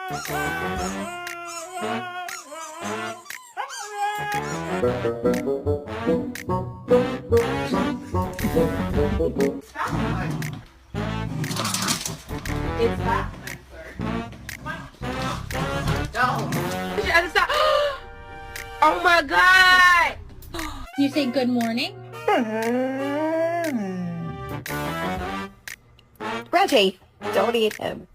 It's that one, sir. Don't. Stop. Oh my God! You say good morning? Reggie, don't eat him.